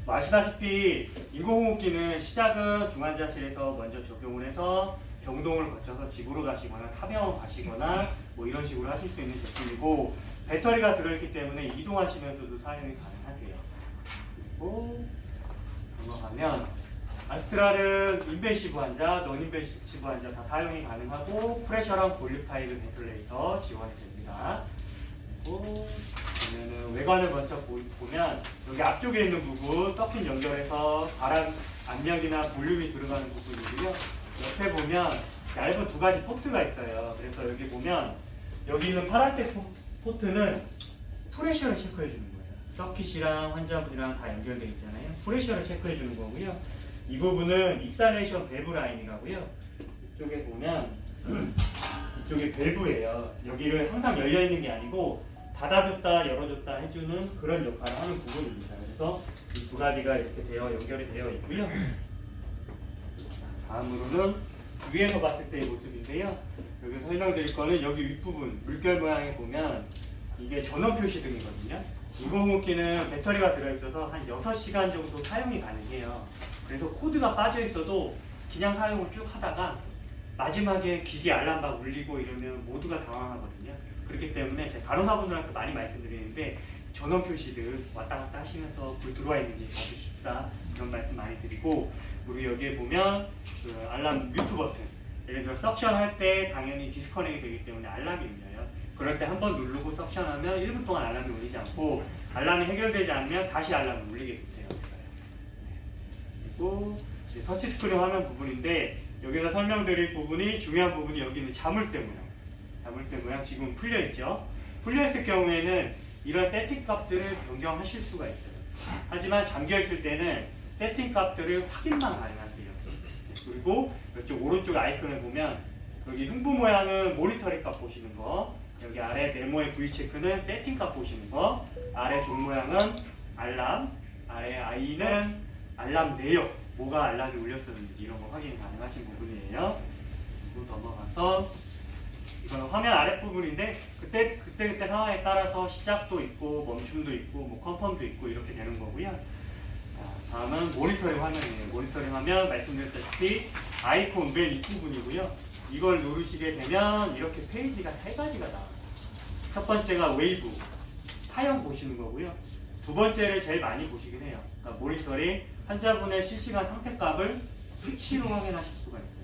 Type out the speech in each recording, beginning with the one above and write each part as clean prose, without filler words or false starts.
뭐 아시다시피 인공호흡기는 시작은 중환자실에서 먼저 적용을 해서 병동을 거쳐서 집으로 가시거나 타병원 가시거나 뭐 이런 식으로 하실 수 있는 제품이고, 배터리가 들어있기 때문에 이동하시면서도 사용이 가능하세요. 그리고 넘어가면 아스트랄은 인베이시브 환자, non-인베이시브 환자 다 사용이 가능하고, 프레셔랑 볼륨 타입의 벤틀레이터 지원이 됩니다. 그리고 보면은 외관을 먼저 보면 여기 앞쪽에 있는 부분 서킷 연결해서 바람 압력이나 볼륨이 들어가는 부분이고요. 옆에 보면 얇은 두 가지 포트가 있어요. 그래서 여기 보면 여기 있는 파란색 포트는 프레셔를 체크해 주는 거예요. 서킷이랑 환자분이랑 다 연결되어 있잖아요. 프레셔를 체크해 주는 거고요. 이 부분은 익살레이션 밸브 라인이라고요. 이쪽에 보면 이쪽에 밸브예요. 여기를 항상 열려 있는 게 아니고 닫아줬다 열어줬다 해주는 그런 역할을 하는 부분입니다. 그래서 이 두 가지가 이렇게 연결이 되어 있고요. 다음으로는 위에서 봤을 때의 모습인데요. 여기 설명드릴 거는 여기 윗부분 물결 모양에 보면 이게 전원 표시등이거든요. 인공호흡기는 배터리가 들어있어서 한 6시간 정도 사용이 가능해요. 그래서 코드가 빠져 있어도 그냥 사용을 쭉 하다가 마지막에 기계 알람막 울리고 이러면 모두가 당황하거든요. 그렇기 때문에 제가 간호사분들한테 많이 말씀드리는데 전원 표시등 왔다 갔다 하시면서 불 들어와 있는지 봐주십사 이런 말씀 많이 드리고, 그리고 여기에 보면 그 알람 뮤트 버튼, 예를 들어 석션 할 때 당연히 디스커넥이 되기 때문에 알람이 울려요. 그럴 때 한 번 누르고 석션하면 1분 동안 알람이 울리지 않고, 알람이 해결되지 않으면 다시 알람이 울리게 돼요. 그리고 이제 터치스크린 화면 부분인데, 여기서 설명드릴 부분이 중요한 부분이 여기 있는 자물쇠 모양. 자물쇠 모양 지금 풀려있죠. 풀려있을 경우에는 이런 세팅 값들을 변경하실 수가 있어요. 하지만 잠겨있을 때는 세팅 값들을 확인만 가능하세요. 그리고 이쪽 오른쪽 아이콘을 보면 여기 흉부 모양은 모니터링 값 보시는 거, 여기 아래 네모의 V체크는 세팅 값 보시는 거, 아래 종 모양은 알람, 아래 I는 알람 내역, 뭐가 알람이 울렸었는지 이런 거 확인 가능하신 부분이에요. 그리고 넘어가서 이거는 화면 아랫부분인데 그때 상황에 따라서 시작도 있고 멈춤도 있고 뭐 컨펌도 있고 이렇게 되는 거고요. 자, 다음은 모니터링 화면이에요. 모니터링 화면 말씀드렸다시피 아이콘 맨 윗부분이고요. 이걸 누르시게 되면 이렇게 페이지가 3가지가 나와요. 첫 번째가 웨이브, 타형 보시는 거고요. 두 번째를 제일 많이 보시긴 해요. 그러니까 모니터링, 환자분의 실시간 상태값을 수치로 확인하실 수가 있어요.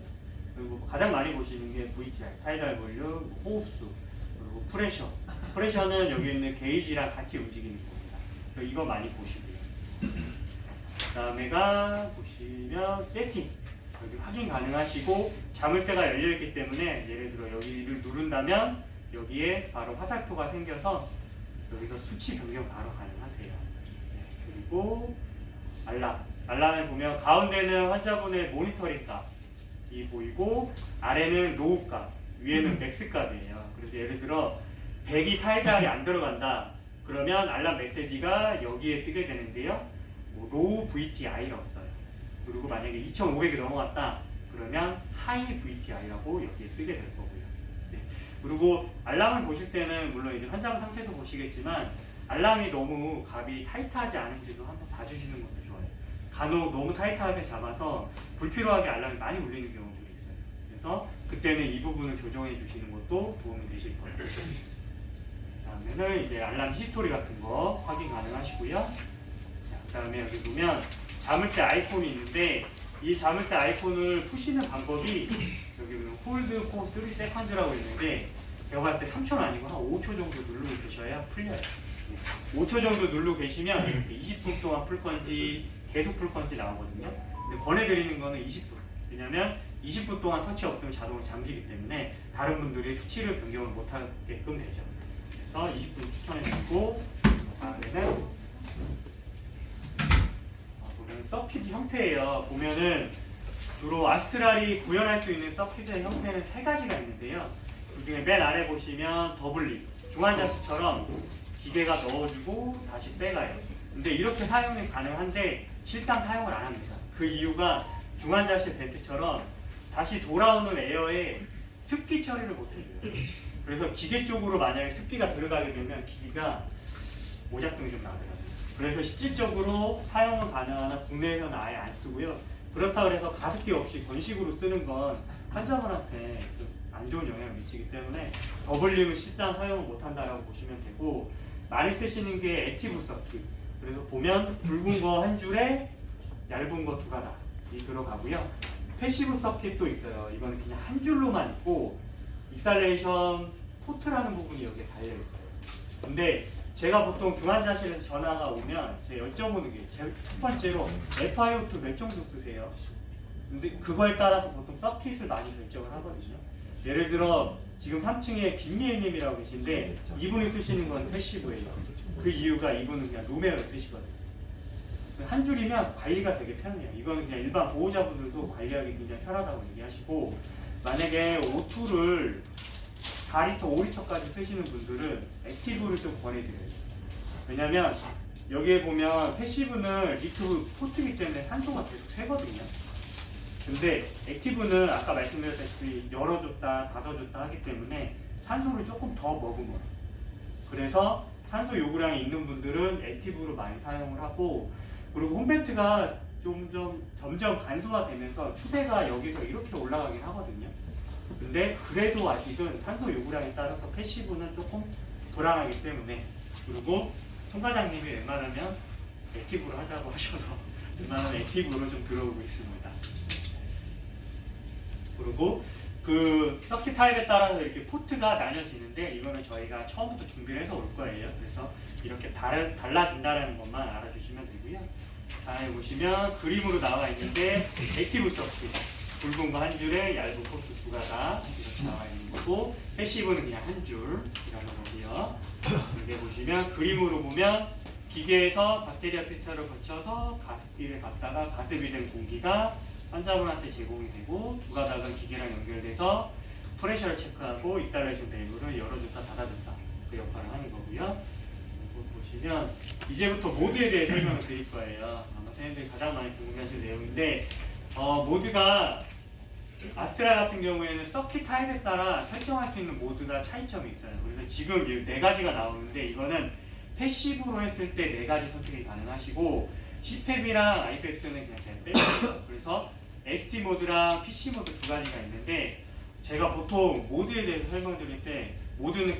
그리고 가장 많이 보시는 게 VTI, 타이달 볼륨, 호흡수, 그리고 프레셔. 프레셔는 여기 있는 게이지랑 같이 움직이는 겁니다. 그래서 이거 많이 보시고요. 그 다음에가 보시면 세팅. 여기 확인 가능하시고 자물쇠가 열려있기 때문에 예를 들어 여기를 누른다면 여기에 바로 화살표가 생겨서 여기서 수치 변경 바로 가능하세요. 네, 그리고 알람. 알람에 보면 가운데는 환자분의 모니터링 값이 보이고 아래는 로우 값, 위에는 맥스 값이에요. 그래서 예를 들어 100이 타이달이 안 들어간다. 그러면 알람 메시지가 여기에 뜨게 되는데요. 뭐 로우 VTI라고 써요. 그리고 만약에 2500이 넘어갔다. 그러면 하이 VTI라고 여기에 뜨게 될 거고요. 네. 그리고 알람을 보실 때는 물론 이제 환자분 상태도 보시겠지만 알람이 너무 값이 타이트하지 않은지도 한번 봐주시는 것도 좋아요. 간혹 너무 타이트하게 잡아서 불필요하게 알람이 많이 울리는 경우도 있어요. 그래서 그때는 이 부분을 조정해 주시는 것도 도움이 되실 거예요. 다음에는 이제 알람 히스토리 같은 거 확인 가능하시고요. 그 다음에 여기 보면 자물쇠 아이콘이 있는데 이 자물쇠 아이콘을 푸시는 방법이 여기 보면 홀드 for 3seconds라고 있는데 제가 봤을 때 3초는 아니고 한 5초 정도 누르고 계셔야 풀려요. 5초 정도 누르고 계시면 이렇게 20분 동안 풀 건지 계속 풀 건지 나오거든요. 근데 권해드리는 거는 20분. 왜냐면 20분 동안 터치 없으면 자동으로 잠기기 때문에 다른 분들이 수치를 변경을 못하게끔 되죠. 그래서 20분 추천해드리고, 다음에는 보면 서킷 형태예요. 보면은 주로 아스트랄이 구현할 수 있는 서킷의 형태는 3가지가 있는데요. 그 중에 맨 아래 보시면 더블립, 중환자실처럼 기계가 넣어주고 다시 빼가요. 근데 이렇게 사용이 가능한데 실상 사용을 안 합니다. 그 이유가 중환자실 벤트처럼 다시 돌아오는 에어에 습기 처리를 못 해줘요. 그래서 기계 쪽으로 만약에 습기가 들어가게 되면 기기가 오작동이 좀 나더라고요. 그래서 실질적으로 사용은 가능하나 국내에서는 아예 안 쓰고요. 그렇다고 해서 가습기 없이 건식으로 쓰는 건 환자분한테 안 좋은 영향을 미치기 때문에 더블림은 실상 사용을 못한다라고 보시면 되고, 많이 쓰시는 게 액티브 서킷. 그래서 보면 굵은 거 한 줄에 얇은 거 두 가닥이 들어가고요. 패시브 서킷도 있어요. 이거는 그냥 한 줄로만 있고 인스탈레이션 포트라는 부분이 여기에 달려있어요. 근데 제가 보통 중환자실에서 전화가 오면 제가 여쭤보는 게 첫 번째로 FiO2 몇 정도 쓰세요? 근데 그거에 따라서 보통 서킷을 많이 결정을 하거든요. 예를 들어 지금 3층에 김미애님이라고 계신데 이분이 쓰시는 건 패시브예요. 그 이유가 이분은 그냥 노메어를 쓰시거든요. 한 줄이면 관리가 되게 편해요. 이거는 그냥 일반 보호자분들도 관리하기 굉장히 편하다고 얘기하시고, 만약에 O2를 4리터, 5리터까지 쓰시는 분들은 액티브를 좀 권해드려요. 왜냐면 여기에 보면 패시브는 리트 포트이기 때문에 산소가 계속 새거든요. 근데 액티브는 아까 말씀드렸다시피 열어줬다 닫아줬다 하기 때문에 산소를 조금 더 머금어요. 그래서 산소 요구량이 있는 분들은 액티브로 많이 사용을 하고, 그리고 홈벤트가 점점 간소화되면서 추세가 여기서 이렇게 올라가긴 하거든요. 근데 그래도 아직은 산소 요구량에 따라서 패시브는 조금 불안하기 때문에, 그리고 송 과장님이 웬만하면 액티브로 하자고 하셔서 웬만하면 액티브로 좀 들어오고 있습니다. 그리고 그 서킷 타입에 따라서 이렇게 포트가 나뉘어지는데 이거는 저희가 처음부터 준비를 해서 올 거예요. 그래서 이렇게 달라진다는 것만 알아주시면 되고요. 다음에 보시면 그림으로 나와 있는데 액티브 서킷 굵은 거 한 줄에 얇은 포트 두 가닥 이렇게 나와 있는 거고, 패시브는 그냥 한 줄이라는 거고요. 여기 보시면 그림으로 보면 기계에서 박테리아 필터를 거쳐서 가습기를 갖다가 가습이 된 공기가 환자분한테 제공이 되고, 두 가닥은 기계랑 연결돼서 프레셔를 체크하고 인스탈레이션 밸브를 열어줬다 닫아줬다 그 역할을 하는 거고요. 보시면 이제부터 모드에 대해 설명을 드릴 거예요. 아마 선생님들이 가장 많이 궁금해하시는 내용인데, 모드가 아스트라 같은 경우에는 서킷 타입에 따라 설정할 수 있는 모드가 차이점이 있어요. 그래서 지금 네 가지가 나오는데 이거는 패시브로 했을 때 네 가지 선택이 가능하시고, CPAP이랑 IPX는 그냥 제가 뺐어요. 그래서 ST 모드랑 PC 모드 두 가지가 있는데, 제가 보통 모드에 대해서 설명드릴 때 모드는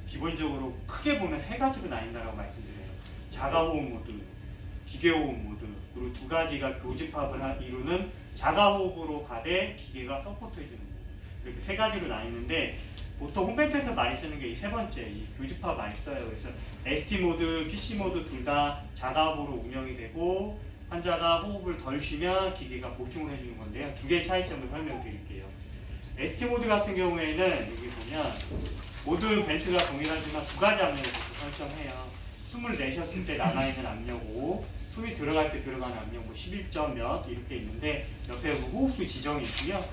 기본적으로 크게 보면 세 가지로 나뉜다고 말씀드려요. 자가호흡 모드, 기계호흡 모드, 그리고 두 가지가 교집합을 이루는 자가호흡으로 가되 기계가 서포트해주는 모드, 이렇게 세 가지로 나뉘는데, 보통 홈페이지에서 많이 쓰는 게 이 세 번째, 이 교집합 많이 써요. 그래서 ST 모드, PC 모드 둘 다 자가호흡으로 운영이 되고, 환자가 호흡을 덜 쉬면 기계가 보충을 해주는 건데요. 두 개의 차이점을 설명드릴게요. ST 모드 같은 경우에는 여기 보면 모든 벤트가 동일하지만 두 가지 압력을 설정해요. 숨을 내셨을 때 남아있는 압력 5, 숨이 들어갈 때 들어가는 압력 뭐 11점 몇 이렇게 있는데 옆에 호흡수 지정이 있고요.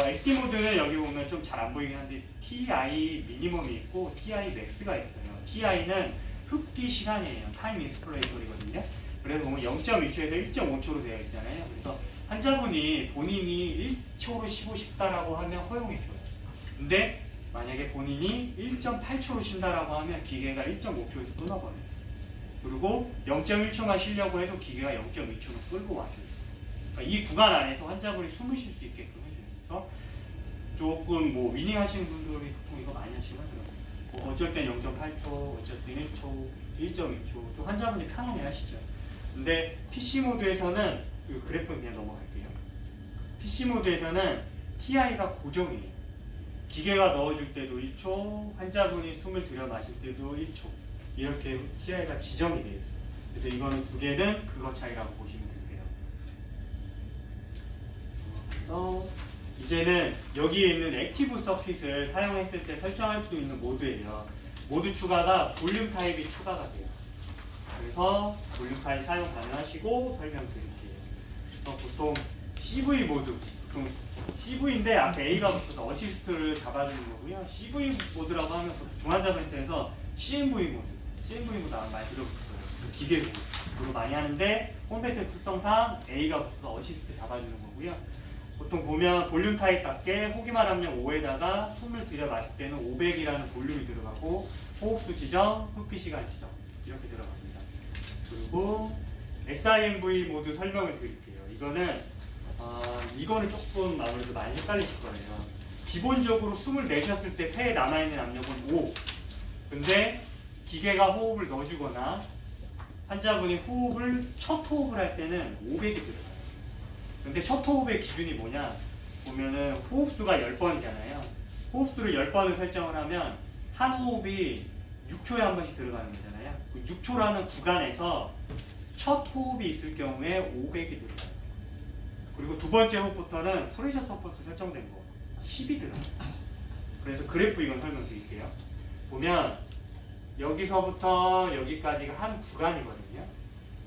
ST 모드는 여기 보면 좀 잘 안 보이긴 한데 TI 미니멈이 있고 TI 맥스가 있어요. TI는 흡기 시간이에요. 타임 인스플레이터리거든요. 그래서 보면 0.2초에서 1.5초로 되어 있잖아요. 그래서 환자분이 본인이 1초로 쉬고 싶다라고 하면 허용해줘요. 근데 만약에 본인이 1.8초로 쉰다라고 하면 기계가 1.5초에서 끊어버려요. 그리고 0.1초만 쉬려고 해도 기계가 0.2초로 끌고 와줘요. 그러니까 이 구간 안에서 환자분이 숨을 쉴 수 있게끔 해줘요. 그래서 조금 뭐 위닝 하시는 분들이 보통 이거 많이 하시거든요. 뭐 어쩔 땐 0.8초, 어쩔 땐 1초, 1.2초, 또 환자분이 편안해 하시죠. 근데 PC 모드에서는 그 그래프는 그냥 넘어갈게요. PC 모드에서는 TI가 고정이에요. 기계가 넣어줄 때도 1초, 환자분이 숨을 들여 마실 때도 1초, 이렇게 TI가 지정이 되어 있어요. 그래서 이거는 두 개는 그거 차이라고 보시면 되세요. 그래서 이제는 여기에 있는 액티브 서킷을 사용했을 때 설정할 수 있는 모드예요. 모드 추가가 볼륨 타입이 추가가 돼요. 그래서 볼륨 타입 사용 가능하시고 설명드릴게요. 그래서 보통 CV 모드, 보통 CV인데 앞에 A가 붙어서 어시스트를 잡아주는 거고요. CV 모드라고 하면 중환자 벤트에서 CMV 모드 아마 많이 들어봤어요. 기계 모드로 많이 하는데 홈벤트 특성상 A가 붙어서 어시스트 잡아주는 거고요. 보통 보면 볼륨 타입답게 호기만 압력 5에다가 숨을 들여 마실 때는 500이라는 볼륨이 들어가고 호흡수 지정, 흡기 시간 지정 이렇게 들어갑니다. 그리고 SIMV 모드 설명을 드릴게요. 이거는 조금 아무래도 많이 헷갈리실 거예요. 기본적으로 숨을 내쉬었을 때 폐에 남아있는 압력은 5. 근데 기계가 호흡을 넣어주거나 환자분이 첫 호흡을 할 때는 500이 들어가요. 근데 첫 호흡의 기준이 뭐냐? 보면은 호흡수가 10번이잖아요. 호흡수를 10번을 설정을 하면 한 호흡이 6초에 한 번씩 들어가는 거잖아요. 그 6초라는 구간에서 첫 호흡이 있을 경우에 500이 들어가요. 그리고 두 번째 호흡부터는 프레셔 서포트 설정된 거 10이 들어가요. 그래서 그래프 이건 설명드릴게요. 보면 여기서부터 여기까지가 한 구간이거든요.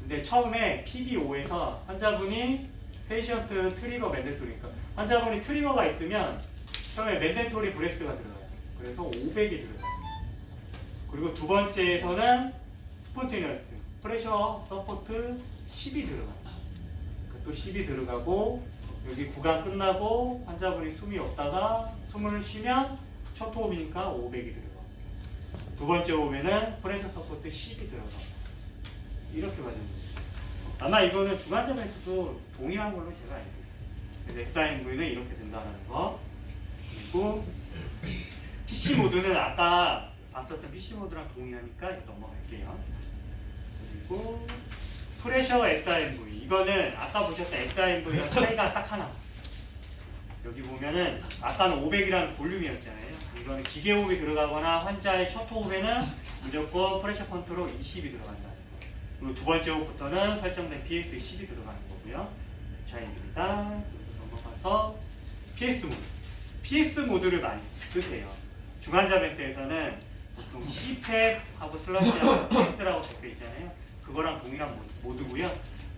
근데 처음에 PB5에서 환자분이 페이션트 트리거 맨데토리, 그러니까 환자분이 트리거가 있으면 처음에 맨데토리 브레스가 들어가요. 그래서 500이 들어가요. 그리고 두 번째에서는 스폰테니어스 프레셔 서포트 10이 들어가요. 또 10이 들어가고 여기 구간 끝나고 환자분이 숨이 없다가 숨을 쉬면 첫 호흡이니까 500이 들어가요. 두 번째 호흡에는 프레셔 서포트 10이 들어가요. 이렇게 가지고 아마 이거는 중환자 멘트도 동일한 걸로 제가 알고 있어요. 그래서 SIMV는 이렇게 된다는 거. 그리고 PC 모드는 아까 봤었던 PC 모드랑 동일하니까 넘어갈게요. 그리고 프레셔 SIMV 이거는 아까 보셨던 SIMV랑 차이가 딱 하나. 여기 보면은 아까는 500이라는 볼륨이었잖아요. 이거는 기계 호흡이 들어가거나 환자의 첫 호흡에는 무조건 프레셔 컨트롤 20이 들어간다. 그리고 두 번째 호흡부터는 설정된 PS 10이 들어가는 거고요. 차이입니다. 넘어가서 PS 모드. PS 모드를 많이 쓰세요. 중환자 멘트에서는 보통 CPAP하고 슬러시하고 PS라고 적혀 있잖아요. 그거랑 동일한 모드고요.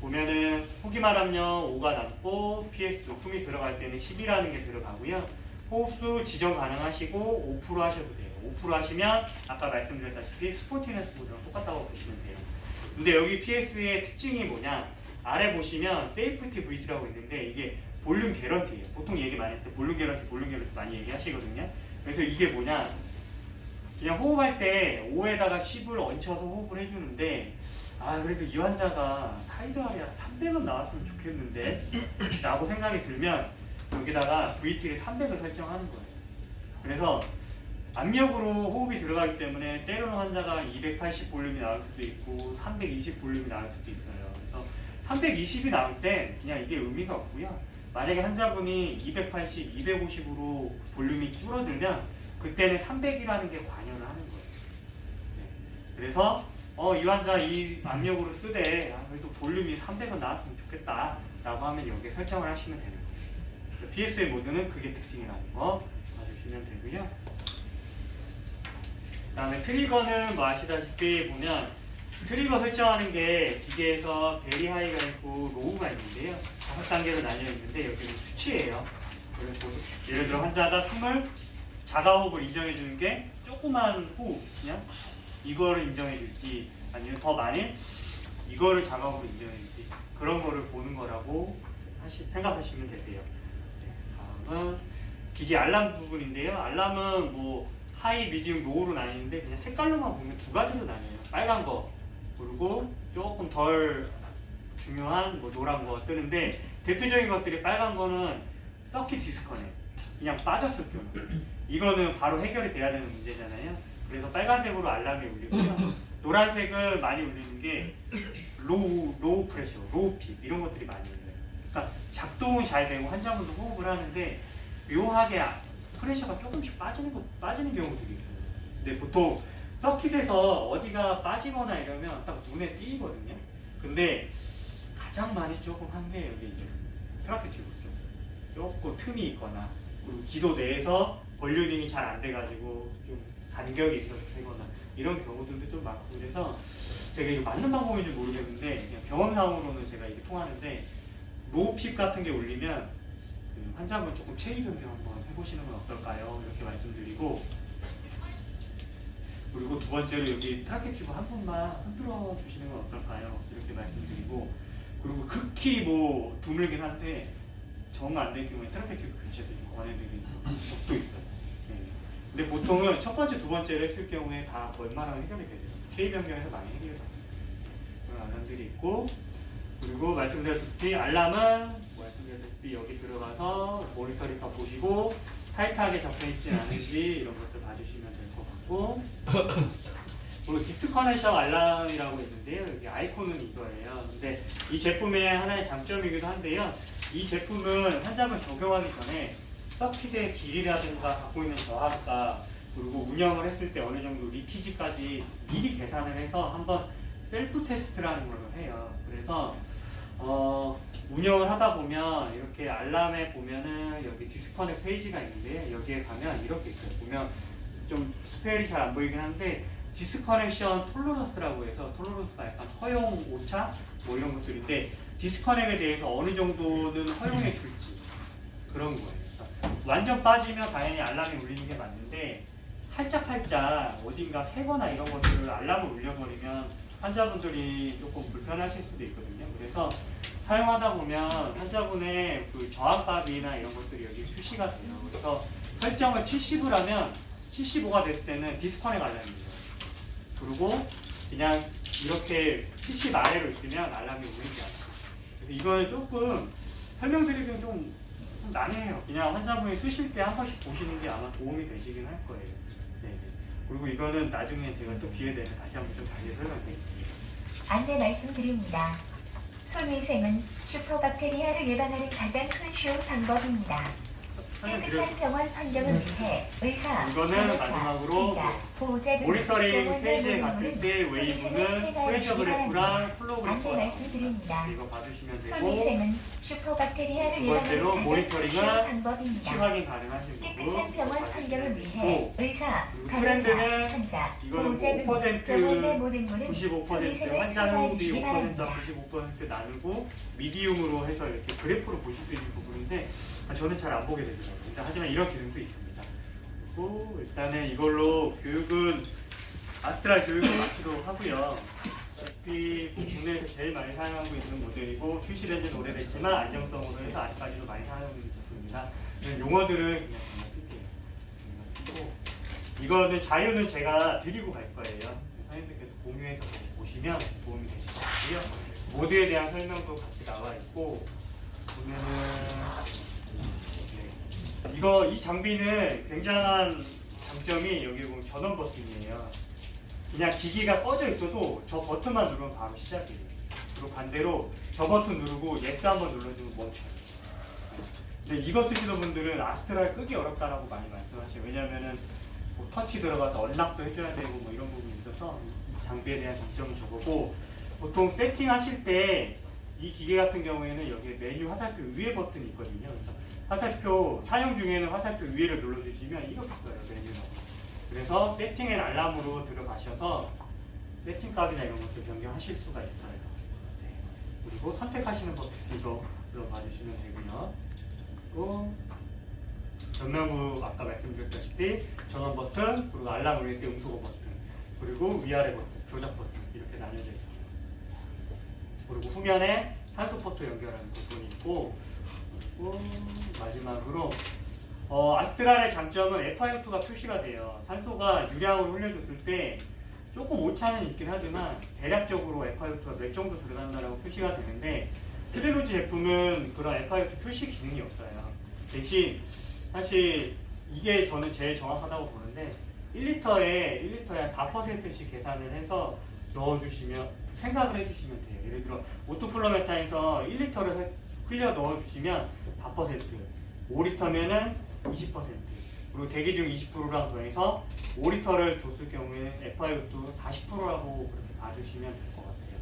보면은 호기말 압력 5가 남고 PS 숨이 들어갈 때는 10이라는 게 들어가고요. 호흡수 지정 가능하시고 5% 하셔도 돼요. 5% 하시면 아까 말씀드렸다시피 스포티너스 모드랑 똑같다고 보시면 돼요. 근데 여기 PS의 특징이 뭐냐? 아래 보시면 세이프티 브릿지라고 있는데 이게 볼륨 개런티예요. 보통 얘기 많이 할 때 볼륨 개런티 많이 얘기하시거든요. 그래서 이게 뭐냐? 그냥 호흡할 때 5에다가 10을 얹혀서 호흡을 해주는데 그래도 이 환자가 타이드알이야 300은 나왔으면 좋겠는데 라고 생각이 들면 여기다가 VT를 300을 설정하는 거예요. 그래서 압력으로 호흡이 들어가기 때문에 때로는 환자가 280 볼륨이 나올 수도 있고 320 볼륨이 나올 수도 있어요. 그래서 320이 나올 때 그냥 이게 의미가 없고요. 만약에 환자분이 280, 250으로 볼륨이 줄어들면 그때는 300이라는 게 관여를 하는 거예요. 네. 그래서 이 환자 이 압력으로 쓰되 그래도 볼륨이 300은 나왔으면 좋겠다 라고 하면 여기에 설정을 하시면 되는 거예요. PS의 모드는 그게 특징이라는 거 봐주시면 되고요. 그 다음에 트리거는 뭐 아시다시피 보면 트리거 설정하는 게 기계에서 베리 하이가 있고 로우가 있는데요. 5단계로 나뉘어 있는데 여기는 수치예요. 그래서 예를 들어 환자가 숨을 자가호흡을 인정해 주는 게 조그만 호흡 그냥 이거를 인정해 줄지 아니면 더 많이 이거를 자가호흡을 인정해 줄지 그런 거를 보는 거라고 생각하시면 되세요. 다음은 기계 알람 부분인데요. 알람은 뭐 하이, 미디움, 로우로 나뉘는데 그냥 색깔로만 보면 두 가지로 나뉘어요. 빨간 거 그리고 조금 덜 중요한 뭐 노란 거 뜨는데 대표적인 것들이 빨간 거는 서킷 디스커넥 그냥 빠졌을 경우 이거는 바로 해결이 돼야 되는 문제잖아요. 그래서 빨간색으로 알람이 울리고요. 노란색은 많이 울리는 게 로우 프레셔, 로우 핍 이런 것들이 많이 울려요. 그러니까 작동은 잘 되고 환자분도 호흡을 하는데 묘하게 프레셔가 조금씩 빠지는 경우들이 있어요. 근데 보통 서킷에서 어디가 빠지거나 이러면 딱 눈에 띄거든요. 근데 가장 많이 조금 한 게 여기 이제 트라케 튜브 쪽 조금 틈이 있거나 그리고 기도 내에서 볼륨이 잘 안 돼가지고 좀 간격이 있어서 되거나 이런 경우들도 좀 많고 그래서 제가 이거 맞는 방법인지 모르겠는데 그냥 경험상으로는 제가 이게 통하는데 로우 핍 같은 게 울리면 그 환자분 조금 체위 변경 한번 해보시는 건 어떨까요? 이렇게 말씀드리고 그리고 두 번째로 여기 트라케 튜브 한 번만 흔들어 주시는 건 어떨까요? 이렇게 말씀드리고 그리고 극히 뭐 드물긴 한데 정 안 될 경우에 트라케 튜브 교체도 좀 권해드리는 적도 있어요. 네. 근데 보통은 첫 번째, 두 번째를 했을 경우에 다 웬만하면 해결이 되죠. K 변경에서 많이 해결이 됩니다. 화면들이 있고, 그리고 말씀드렸다시피 알람은 여기 들어가서 모니터링값 보시고 타이트하게 접혀있지 않은지 이런 것들 봐주시면 될 것 같고, 그리고 디스커넥션 알람이라고 있는데요. 여기 아이콘은 이거예요. 근데 이 제품의 하나의 장점이기도 한데요. 이 제품은 환자분 적용하기 전에 서킷의 길이라든가 갖고 있는 저하가, 그리고 운영을 했을 때 어느 정도 리키지까지 미리 계산을 해서 한번 셀프 테스트라는 걸 해요. 그래서 운영을 하다 보면 이렇게 알람에 보면은 여기 디스커넥 페이지가 있는데, 여기에 가면 이렇게 있어요. 보면 좀 스펠이 잘 안 보이긴 한데 디스커넥션 톨러런스라고 해서, 톨러런스가 약간 허용 오차 뭐 이런 것들인데, 디스커넥에 대해서 어느 정도는 허용해 줄지 그런 거예요. 완전 빠지면 당연히 알람이 울리는 게 맞는데, 살짝 어딘가 새거나 이런 것들을 알람을 울려버리면 환자분들이 조금 불편하실 수도 있거든요. 그래서 사용하다 보면 환자분의 그 저항값이나 이런 것들이 여기 표시가 돼요. 그래서 설정을 70을 하면 75가 됐을 때는 디스커넥 알람이에요. 그리고 그냥 이렇게 70 아래로 있으면 알람이 울리지 않아요. 그래서 이거는 조금 설명드리기는 좀 난해해요. 그냥 환자분이 쓰실 때 한 번씩 보시는 게 아마 도움이 되시긴 할 거예요. 네. 그리고 이거는 나중에 제가 또 기회 되면 다시 한번 좀 자세히 설명드릴게요. 안내 말씀드립니다. 손위생은 슈퍼박테리아를 예방하는 가장 손쉬운 방법입니다. 깨끗한 병원 환경을 위해 의사, 이거는 마지막으로 기자, 보호자들, 모니터링 페이지에 갔을 때 웨이브는 프레셔 그래프랑 플로우 그래프 안내 말씀드립니다. 이거 봐주시면 되고, 손위생은 슈퍼박테리아를 두 번째로 예방하는 가장 모니터링은 손쉬운 방법입니다. 수치 확인 가능하신 부분 깨끗한 병원 환경을 위해 의사, 간호사, 트렌드는 환자, 이거는 보호자들, 5% 병원의 모든 문은 95% 손위생을 환자 시행해 호흡이 주시기 5%, 바랍니다. 95% 나누고 미디움으로 해서 이렇게 그래프로 보실 수 있는 부분인데, 저는 잘 안 보게 되더라고요. 하지만 이런 기능도 있습니다. 그리고 일단은 이걸로 교육은 아스트랄 교육을 마치도록 하고요. 어차피 국내에서 제일 많이 사용하고 있는 모델이고 출시된 지는 오래됐지만 안정성으로 해서 아직까지도 많이 사용하고 있는 제품입니다. 이런 용어들은 그냥 쓸게요. 이거는 자유는 제가 드리고 갈 거예요. 선생님들께서 공유해서 보시면 도움이 되실 것 같고요. 모드에 대한 설명도 같이 나와 있고, 보면은 이 장비는 굉장한 장점이 여기 보면 전원 버튼이에요. 그냥 기기가 꺼져 있어도 저 버튼만 누르면 바로 시작이에요. 그리고 반대로 저 버튼 누르고 예스 한번 눌러주면 멈춰요. 근데 이거 쓰시는 분들은 아스트랄 끄기 어렵다라고 많이 말씀하셔요. 왜냐면은 뭐 터치 들어가서 언락도 해줘야 되고 뭐 이런 부분이 있어서 이 장비에 대한 장점은 저거고, 보통 세팅하실 때 이 기계 같은 경우에는 여기에 메뉴 화살표 위에 버튼이 있거든요. 그래서 화살표 사용 중에는 화살표 위에를 눌러주시면 이렇게 써요, 메뉴가. 그래서 세팅앤 알람으로 들어가셔서 세팅 값이나 이런 것들 변경하실 수가 있어요. 네. 그리고 선택하시는 버튼 이거 눌러봐주시면 되고요. 그리고 전면부 아까 말씀드렸다시피 전원 버튼, 그리고 알람 울릴 때 음소거 버튼, 그리고 위아래 버튼, 조작 버튼 이렇게 나뉘어져 있어요. 그리고 후면에 산소 포트 연결하는 부분이 있고, 그리고 마지막으로 아스트랄의 장점은 FiO2가 표시가 돼요. 산소가 유량으로 흘려줬을 때 조금 오차는 있긴 하지만 대략적으로 FiO2가 몇 정도 들어간다라고 표시가 되는데, 트리로지 제품은 그런 FiO2 표시 기능이 없어요. 대신 사실 이게 저는 제일 정확하다고 보는데 1리터에 4%씩 계산을 해서 넣어주시면, 생각을 해주시면 돼요. 예를 들어 오토플로메타에서 1리터를 흘려 넣어주시면 4%, 5리터면은 20%, 그리고 대기 중 20%랑 더해서 5리터를 줬을 경우에 FiO2 40%라고 그렇게 봐주시면 될 것 같아요.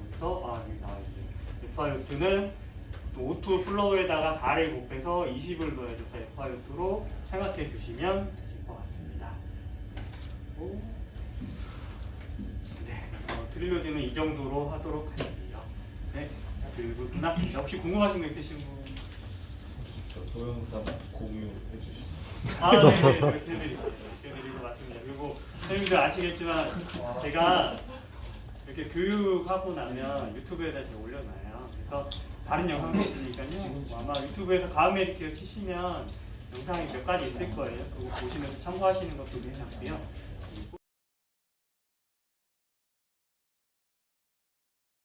여기서 여기 나와있네요. FiO2는 O2 플로우에다가 4를 곱해서 20을 더해줘서 FiO2로 생각해 주시면 되실 것 같습니다. 네, 트릴로지는 이 정도로 하도록 하겠습니다. 네, 그리고 끝났습니다. 혹시 궁금하신 거 있으신 분? 동영상 공유해 주시면. 네네, 이렇게 해드리고 맞습니다. 그리고 선생님들 아시겠지만 제가 이렇게 교육하고 나면 유튜브에다 제가 올려놔요. 그래서 다른 영상도 있으니까요. 아마 유튜브에서 가을 메디케어 치시면 영상이 몇 가지 있을 거예요. 그거 보시면서 참고하시는 것도 괜찮고요.